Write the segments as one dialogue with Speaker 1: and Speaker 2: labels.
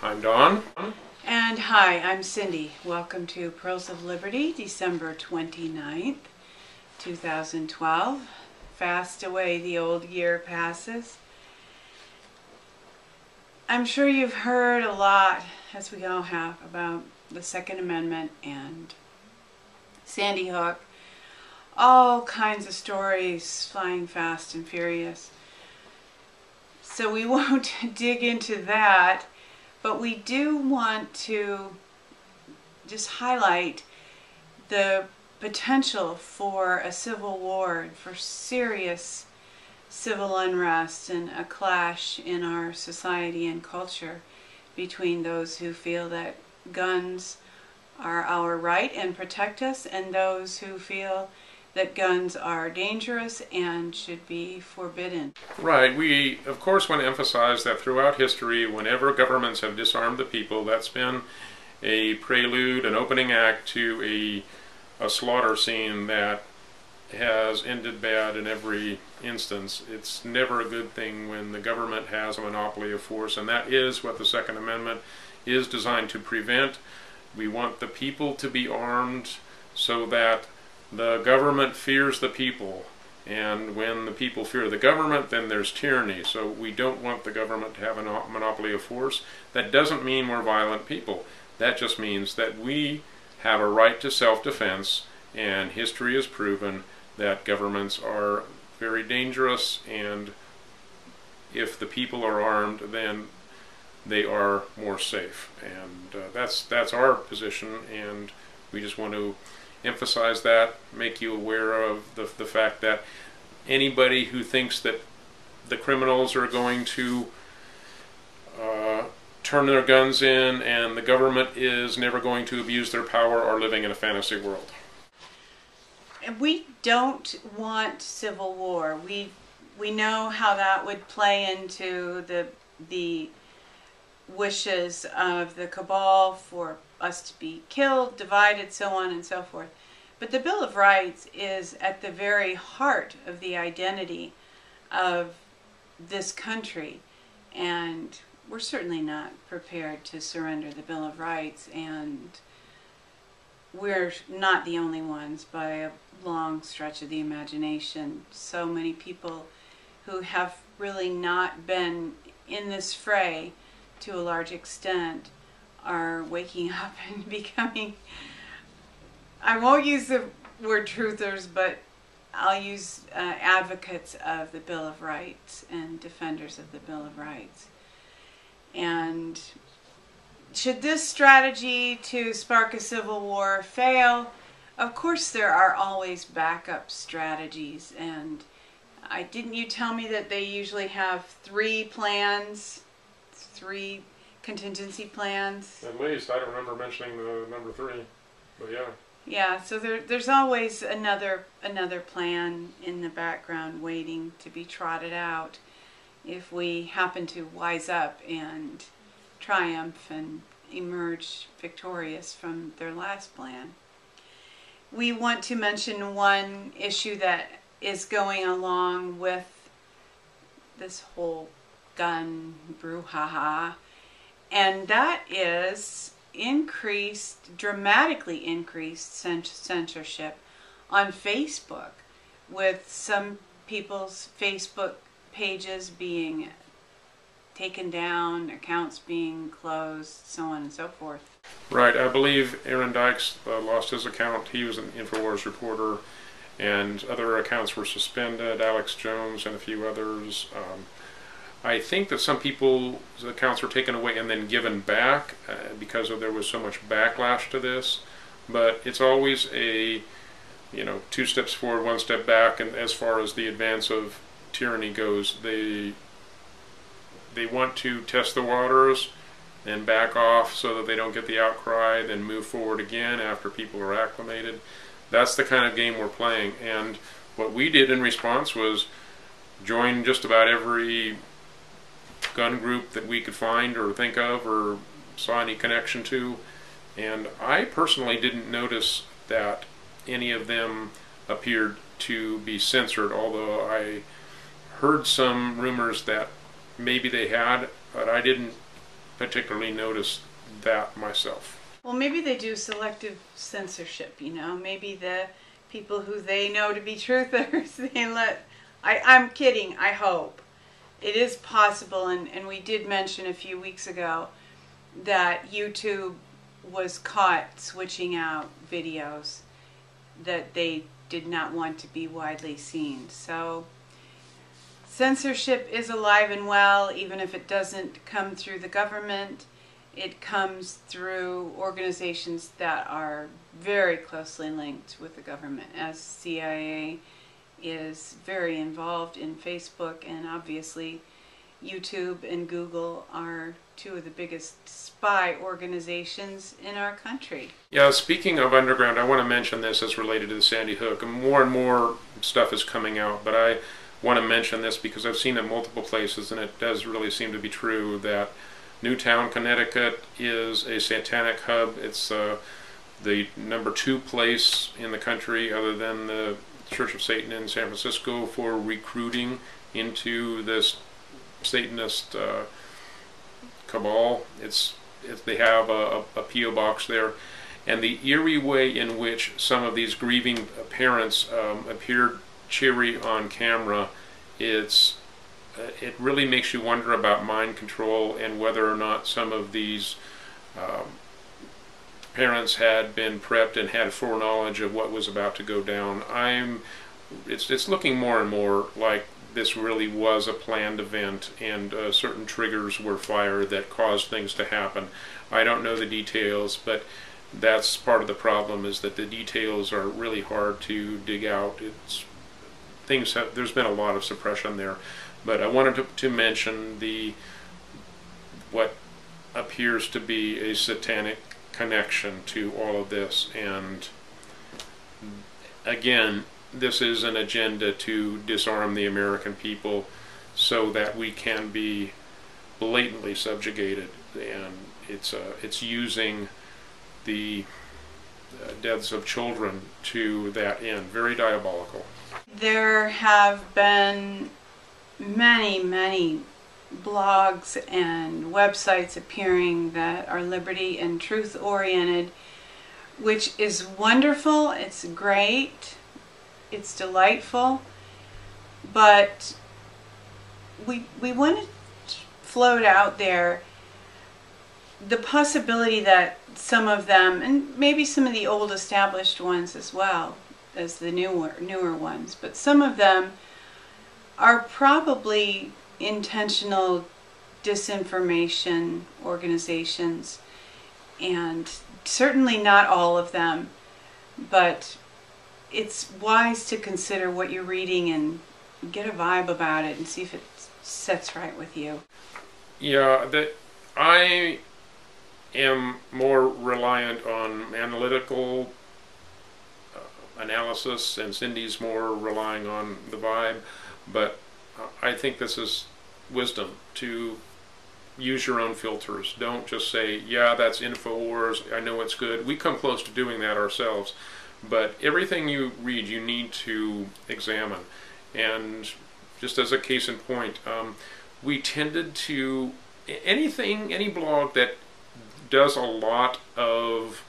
Speaker 1: I'm Don.
Speaker 2: And hi, I'm Cindy. Welcome to Pearls of Liberty, December 29th, 2012. Fast away the old year passes. I'm sure you've heard a lot, as we all have, about the Second Amendment and Sandy Hook. All kinds of stories flying fast and furious. So we won't dig into that, but we do want to just highlight the potential for a civil war, for serious civil unrest and a clash in our society and culture between those who feel that guns are our right and protect us and those who feel that guns are dangerous and should be forbidden.
Speaker 1: Right. We, of course, want to emphasize that throughout history, whenever governments have disarmed the people, that's been a prelude, an opening act to a slaughter scene that has ended bad in every instance. It's never a good thing when the government has a monopoly of force, and that is what the Second Amendment is designed to prevent. We want the people to be armed so that the government fears the people, and when the people fear the government, then there's tyranny. So we don't want the government to have a monopoly of force. That doesn't mean we're violent people. That just means that we have a right to self-defense, and history has proven that governments are very dangerous, and if the people are armed, then they are more safe. And that's our position, and we just want to emphasize that, make you aware of the fact that anybody who thinks that the criminals are going to turn their guns in and the government is never going to abuse their power are living in a fantasy world.
Speaker 2: We don't want civil war. We know how that would play into the wishes of the cabal for us to be killed, divided, so on and so forth. But the Bill of Rights is at the very heart of the identity of this country, and we're certainly not prepared to surrender the Bill of Rights, and we're not the only ones by a long stretch of the imagination. So many people who have really not been in this fray to a large extent are waking up and becoming, I won't use the word truthers, but I'll use advocates of the Bill of Rights and defenders of the Bill of Rights. And should this strategy to spark a civil war fail, of course there are always backup strategies. And didn't you tell me that they usually have three contingency plans?
Speaker 1: At least. I don't remember mentioning the number 3, but yeah.
Speaker 2: Yeah, so there's always another plan in the background waiting to be trotted out if we happen to wise up and triumph and emerge victorious from their last plan. We want to mention one issue that is going along with this whole gun brouhaha, and that is dramatically increased censorship on Facebook, with some people's Facebook pages being taken down, accounts being closed, so on and so forth.
Speaker 1: Right. I believe Aaron Dykes lost his account. He was an InfoWars reporter, and other accounts were suspended, Alex Jones and a few others. I think that some people's accounts were taken away and then given back because there was so much backlash to this. But it's always a, 2 steps forward, 1 step back, and as far as the advance of tyranny goes, they want to test the waters and back off so that they don't get the outcry, then move forward again after people are acclimated. That's the kind of game we're playing. And what we did in response was join just about every gun group that we could find or think of or saw any connection to, and I personally didn't notice that any of them appeared to be censored, although I heard some rumors that maybe they had, but I didn't particularly noticed that myself.
Speaker 2: Well, maybe they do selective censorship, you know. Maybe the people who they know to be truthers, they let... I'm kidding, I hope. It is possible, and we did mention a few weeks ago that YouTube was caught switching out videos that they did not want to be widely seen. So censorship is alive and well, even if it doesn't come through the government. It comes through organizations that are very closely linked with the government, as CIA is very involved in Facebook, and obviously YouTube and Google are two of the biggest spy organizations in our country.
Speaker 1: Yeah, speaking of underground, I want to mention this as related to the Sandy Hook. And more stuff is coming out, but I want to mention this because I've seen it multiple places, and it does really seem to be true that Newtown, Connecticut is a satanic hub. It's the number 2 place in the country, other than the Church of Satan in San Francisco, for recruiting into this Satanist cabal. They have a P.O. box there, and the eerie way in which some of these grieving parents appeared cheery on camera, it really makes you wonder about mind control and whether or not some of these parents had been prepped and had foreknowledge of what was about to go down. It's looking more and more like this really was a planned event, and certain triggers were fired that caused things to happen. I don't know the details, but that's part of the problem, is that the details are really hard to dig out. There's been a lot of suppression there. But I wanted to mention what appears to be a satanic connection to all of this. And again, this is an agenda to disarm the American people so that we can be blatantly subjugated. And it's using the deaths of children to that end. Very diabolical.
Speaker 2: There have been many blogs and websites appearing that are liberty and truth oriented, which is wonderful. It's great, it's delightful, but we want to float out there the possibility that some of them, and maybe some of the old established ones as well as the newer ones, but some of them are probably intentional disinformation organizations, and certainly not all of them, but it's wise to consider what you're reading and get a vibe about it and see if it sets right with you.
Speaker 1: Yeah, I am more reliant on analytical analysis, and Cindy's more relying on the vibe. But I think this is wisdom, to use your own filters. Don't just say, yeah, that's InfoWars, I know it's good. We come close to doing that ourselves. But everything you read, you need to examine. And just as a case in point, we tended to, any blog that does a lot of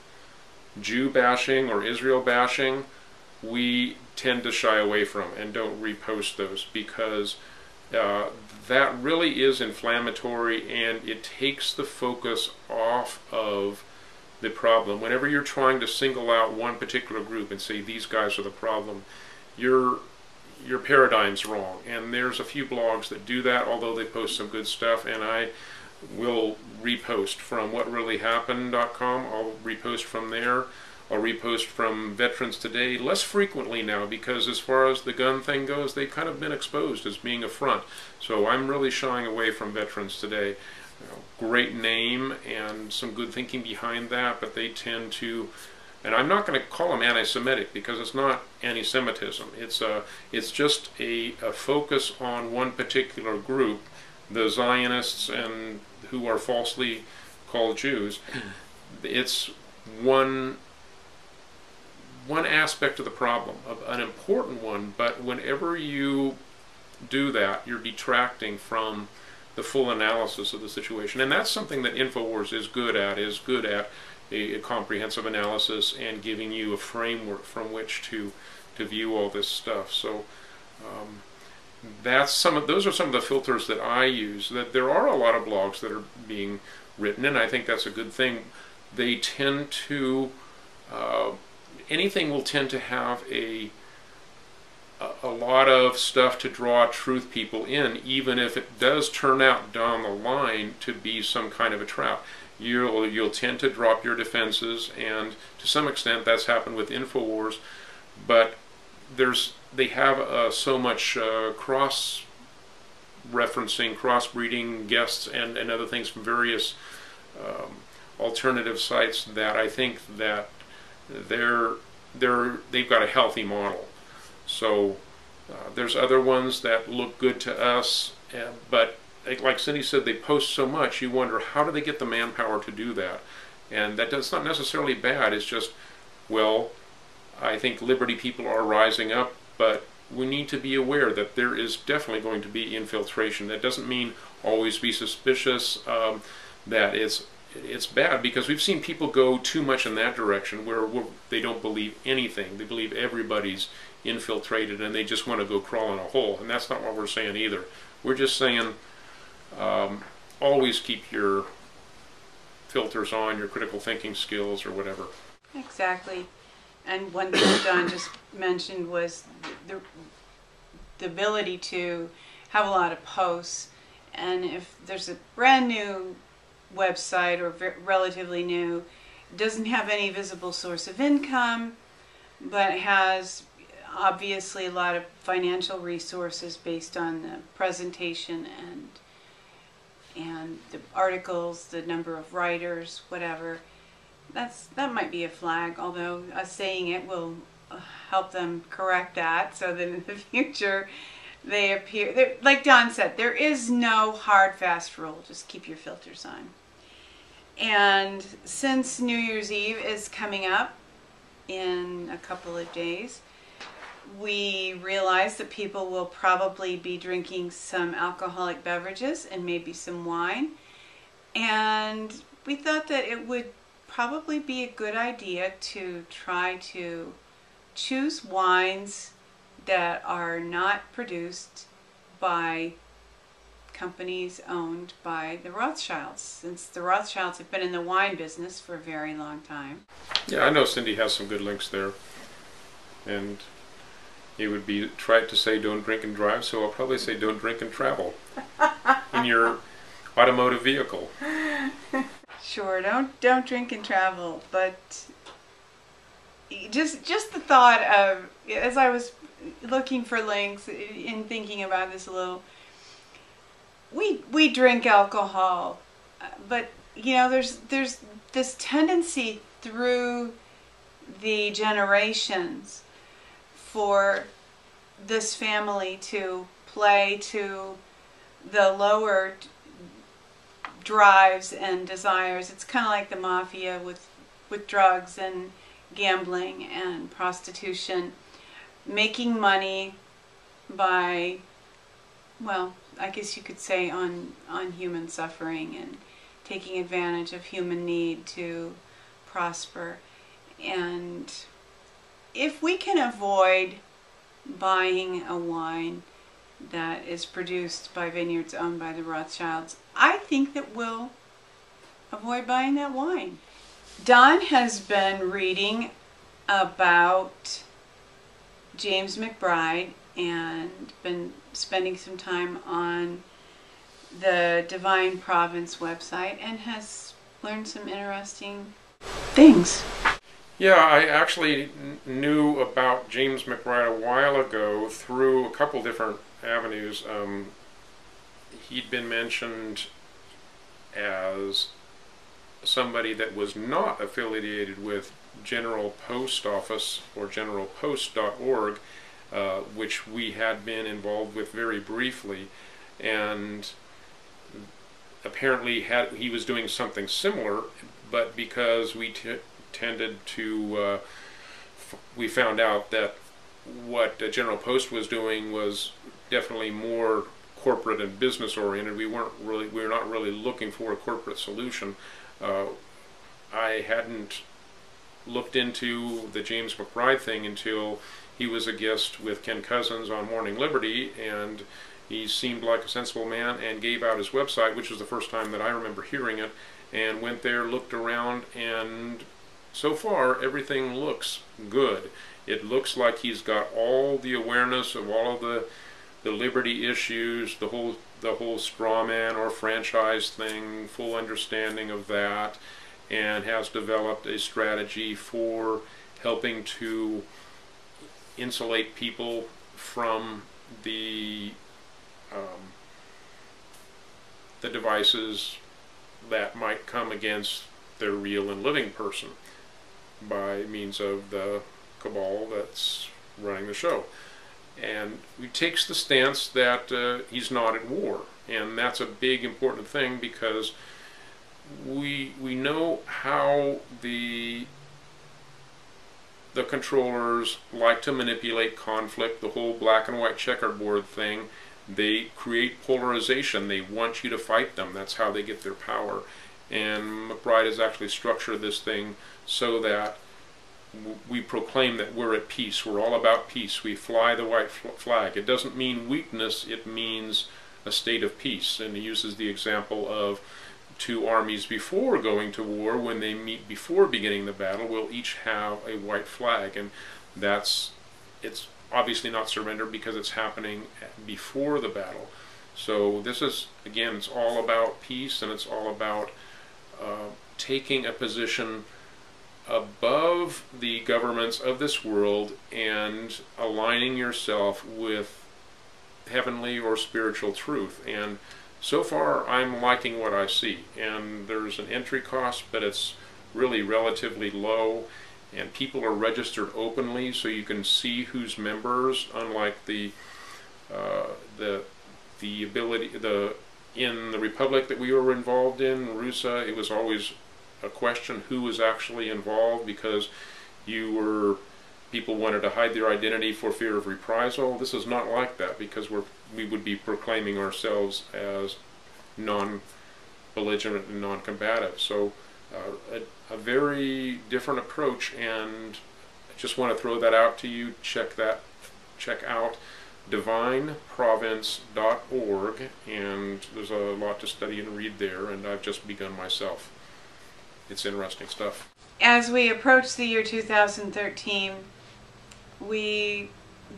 Speaker 1: Jew bashing or Israel bashing, we tend to shy away from and don't repost those, because that really is inflammatory and it takes the focus off of the problem. Whenever you're trying to single out one particular group and say these guys are the problem, your paradigm's wrong. And there's a few blogs that do that, although they post some good stuff, and I will repost from whatreallyhappened.com. I'll repost from there. I'll repost from Veterans Today less frequently now, because as far as the gun thing goes, they've kind of been exposed as being a front. So I'm really shying away from Veterans Today. Great name and some good thinking behind that, but they tend to, and I'm not going to call them anti-Semitic, because it's not anti-Semitism. It's just a focus on one particular group, the Zionists, and who are falsely called Jews. It's one aspect of the problem, an important one, but whenever you do that, you're detracting from the full analysis of the situation. And that's something that InfoWars is good at a comprehensive analysis and giving you a framework from which to view all this stuff. So those are some of the filters that I use. That there are a lot of blogs that are being written, and I think that's a good thing. They tend to anything will tend to have a lot of stuff to draw truth people in, even if it does turn out down the line to be some kind of a trap. You'll tend to drop your defenses, and to some extent that's happened with InfoWars, but they have so much cross-referencing, cross-breeding guests and other things from various alternative sites that I think that they've got a healthy model. So there's other ones that look good to us, but like Cindy said, they post so much, you wonder, how do they get the manpower to do that? And that's not necessarily bad. It's just, well, I think liberty people are rising up, but we need to be aware that there is definitely going to be infiltration. That doesn't mean always be suspicious that it's bad, because we've seen people go too much in that direction where they don't believe anything. They believe everybody's infiltrated and they just want to go crawl in a hole, and that's not what we're saying either. We're just saying always keep your filters on, your critical thinking skills or whatever.
Speaker 2: Exactly. And one thing Don just mentioned was the ability to have a lot of posts, and if there's a brand new website or relatively new, doesn't have any visible source of income, but has obviously a lot of financial resources based on the presentation and the articles, the number of writers, whatever, that might be a flag, although us saying it will help them correct that so that in the future they appear, like Don said, there is no hard fast rule, just keep your filters on. And since New Year's Eve is coming up in a couple of days, we realize that people will probably be drinking some alcoholic beverages and maybe some wine. And we thought that it would probably be a good idea to try to choose wines that are not produced by companies owned by the Rothschilds, since the Rothschilds have been in the wine business for a very long time.
Speaker 1: Yeah, I know Cindy has some good links there. And it would be trite to say don't drink and drive, so I'll probably say don't drink and travel in your automotive vehicle.
Speaker 2: Sure, don't drink and travel, but just the thought of, as I was looking for links and thinking about this a little, we drink alcohol, but you know, there's this tendency through the generations for this family to play to the lower drives and desires. It's kind of like the mafia with drugs and gambling and prostitution, making money by, well, I guess you could say on human suffering and taking advantage of human need to prosper. And if we can avoid buying a wine that is produced by vineyards owned by the Rothschilds, I think that we'll avoid buying that wine. Don has been reading about James McBride and been spending some time on the Divine Province website and has learned some interesting things.
Speaker 1: Yeah, I actually knew about James McBride a while ago through a couple different avenues. He'd been mentioned as somebody that was not affiliated with General Post Office or generalpost.org, which we had been involved with very briefly, and apparently he was doing something similar, but because we tended to, we found out that what General Post was doing was definitely more corporate and business oriented. We were not really looking for a corporate solution. I hadn't looked into the James McBride thing until he was a guest with Ken Cousins on Morning Liberty, and he seemed like a sensible man and gave out his website, which was the first time that I remember hearing it, and went there, looked around, and so far everything looks good. It looks like he's got all the awareness of all of the liberty issues, the whole straw man or franchise thing, full understanding of that, and has developed a strategy for helping to insulate people from the devices that might come against their real and living person by means of the cabal that's running the show. And he takes the stance that he's not at war, and that's a big important thing, because we know how the controllers like to manipulate conflict, the whole black and white checkerboard thing. They create polarization. They want you to fight them. That's how they get their power. And McBride has actually structured this thing so that we proclaim that we're at peace. We're all about peace. We fly the white flag. It doesn't mean weakness. It means a state of peace. And he uses the example of two armies before going to war. When they meet before beginning the battle, will each have a white flag. And it's obviously not surrender, because it's happening before the battle. So this is, again, it's all about peace, and it's all about taking a position above the governments of this world and aligning yourself with heavenly or spiritual truth. And so far I'm liking what I see, and there's an entry cost, but it's really relatively low, and people are registered openly, so you can see who's members, unlike the ability in the republic that we were involved in, Rusa. It was always a question who was actually involved, because people wanted to hide their identity for fear of reprisal. This is not like that, because we would be proclaiming ourselves as non-belligerent and non-combative. So a very different approach, and I just want to throw that out to you. Check out divineprovince.org, and there's a lot to study and read there, and I've just begun myself. It's interesting stuff.
Speaker 2: As we approach the year 2013, we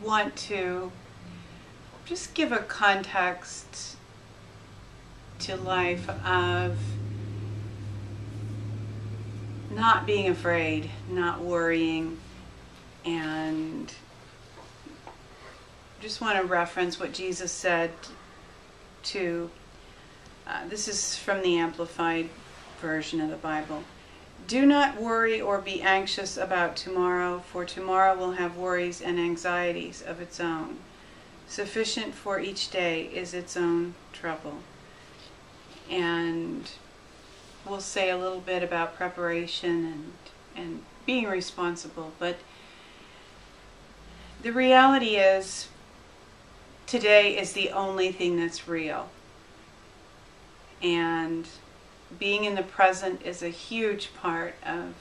Speaker 2: want to just give a context to life of not being afraid, not worrying, and just want to reference what Jesus said to, this is from the Amplified version of the Bible. Do not worry or be anxious about tomorrow, for tomorrow will have worries and anxieties of its own. Sufficient for each day is its own trouble. And we'll say a little bit about preparation and being responsible, but the reality is today is the only thing that's real. And being in the present is a huge part of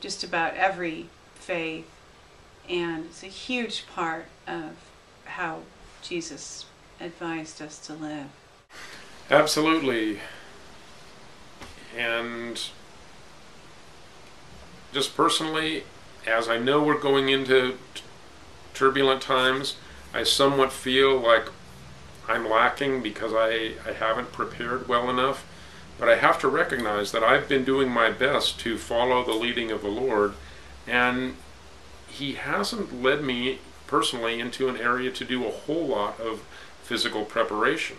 Speaker 2: just about every faith, and it's a huge part of how Jesus advised us to live.
Speaker 1: Absolutely. And just personally, as I know we're going into turbulent times, I somewhat feel like I'm lacking because I haven't prepared well enough. But I have to recognize that I've been doing my best to follow the leading of the Lord, and He hasn't led me personally into an area to do a whole lot of physical preparation.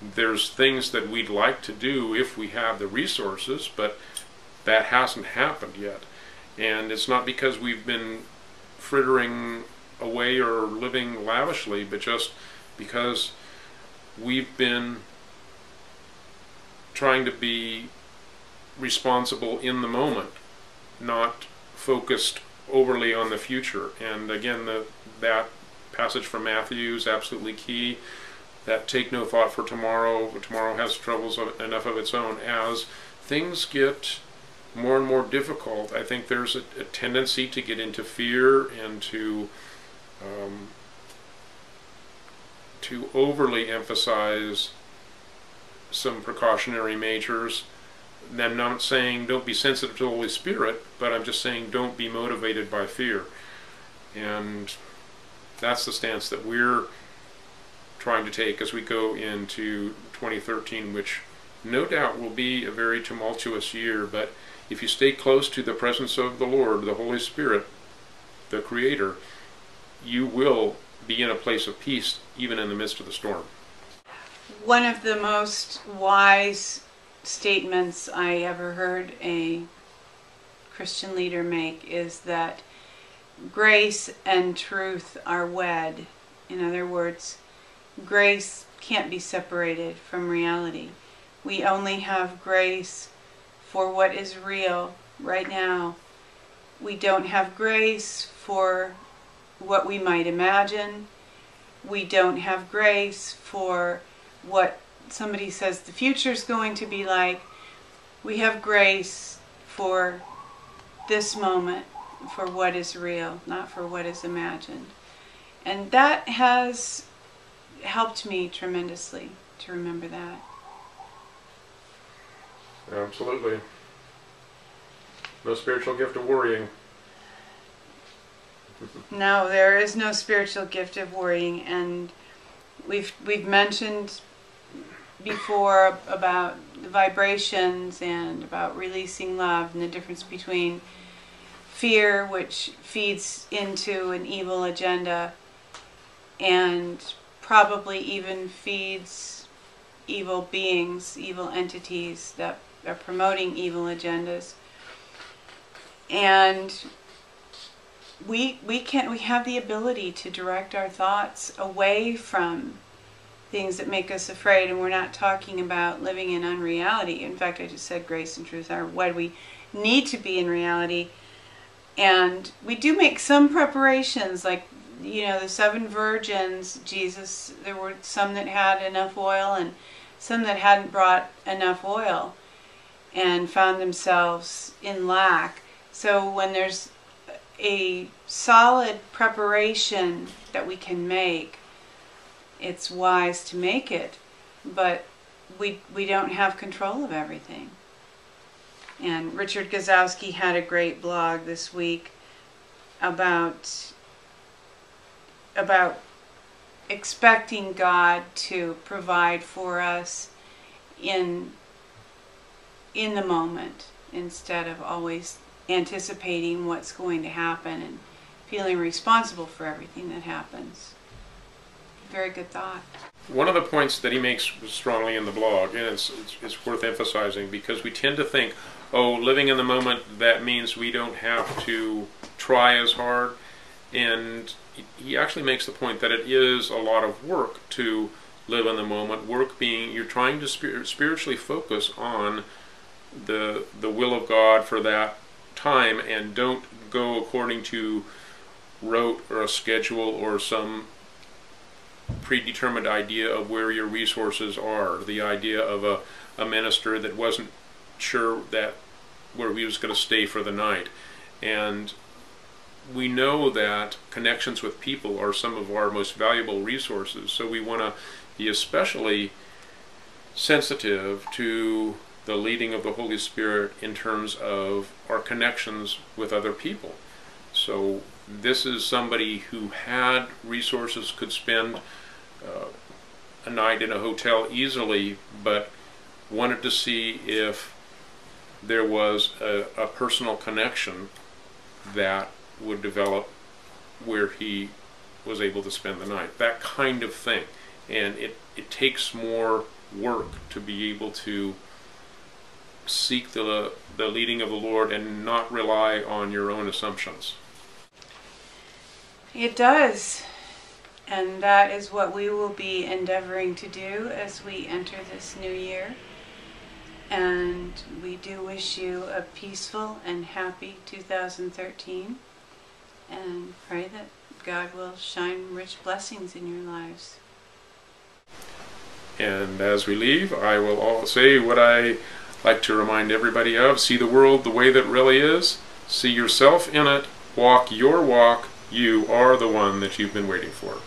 Speaker 1: There's things that we'd like to do if we have the resources, but that hasn't happened yet. And it's not because we've been frittering away or living lavishly, but just because we've been trying to be responsible in the moment, not focused overly on the future. And again, that passage from Matthew is absolutely key, that take no thought for tomorrow, tomorrow has troubles enough of its own. As things get more and more difficult, I think there's a tendency to get into fear and to overly emphasize some precautionary measures. I'm not saying don't be sensitive to the Holy Spirit, but I'm just saying don't be motivated by fear. And that's the stance that we're trying to take as we go into 2013, which no doubt will be a very tumultuous year. But if you stay close to the presence of the Lord, the Holy Spirit, the Creator, you will be in a place of peace even in the midst of the storm.
Speaker 2: One of the most wise statements I ever heard a Christian leader make is that grace and truth are wed. In other words, grace can't be separated from reality. We only have grace for what is real right now. We don't have grace for what we might imagine. We don't have grace for what somebody says the future is going to be like. We have grace for this moment, for what is real, not for what is imagined. And that has helped me tremendously to remember that.
Speaker 1: Absolutely. No spiritual gift of worrying.
Speaker 2: No, there is no spiritual gift of worrying, and we've mentioned before about the vibrations and about releasing love and the difference between fear, which feeds into an evil agenda and probably even feeds evil beings, evil entities that are promoting evil agendas. And we have the ability to direct our thoughts away from things that make us afraid, and we're not talking about living in unreality. In fact, I just said grace and truth are what we need to be in reality. And we do make some preparations, like, the 7 virgins, Jesus, there were some that had enough oil and some that hadn't brought enough oil and found themselves in lack. So when there's a solid preparation that we can make, it's wise to make it, but we don't have control of everything. And Richard Gazowski had a great blog this week about expecting God to provide for us in the moment, instead of always anticipating what's going to happen and feeling responsible for everything that happens. Very good thought.
Speaker 1: One of the points that he makes strongly in the blog, and it's worth emphasizing, because we tend to think, oh, living in the moment, that means we don't have to try as hard. And he actually makes the point that it is a lot of work to live in the moment. Work being you're trying to spiritually focus on the will of God for that time, and don't go according to rote or a schedule or some predetermined idea of where your resources are. The idea of a minister that wasn't sure that where he was going to stay for the night. And we know that connections with people are some of our most valuable resources, so we want to be especially sensitive to the leading of the Holy Spirit in terms of our connections with other people. So this is somebody who had resources, could spend a night in a hotel easily, but wanted to see if there was a personal connection that would develop where he was able to spend the night. That kind of thing. And it takes more work to be able to seek the leading of the Lord and not rely on your own assumptions.
Speaker 2: It does. And that is what we will be endeavoring to do as we enter this new year. And we do wish you a peaceful and happy 2013, and pray that God will shine rich blessings in your lives.
Speaker 1: And as we leave, I will all say what I like to remind everybody of. See the world the way that it really is. See yourself in it. Walk your walk. You are the one that you've been waiting for.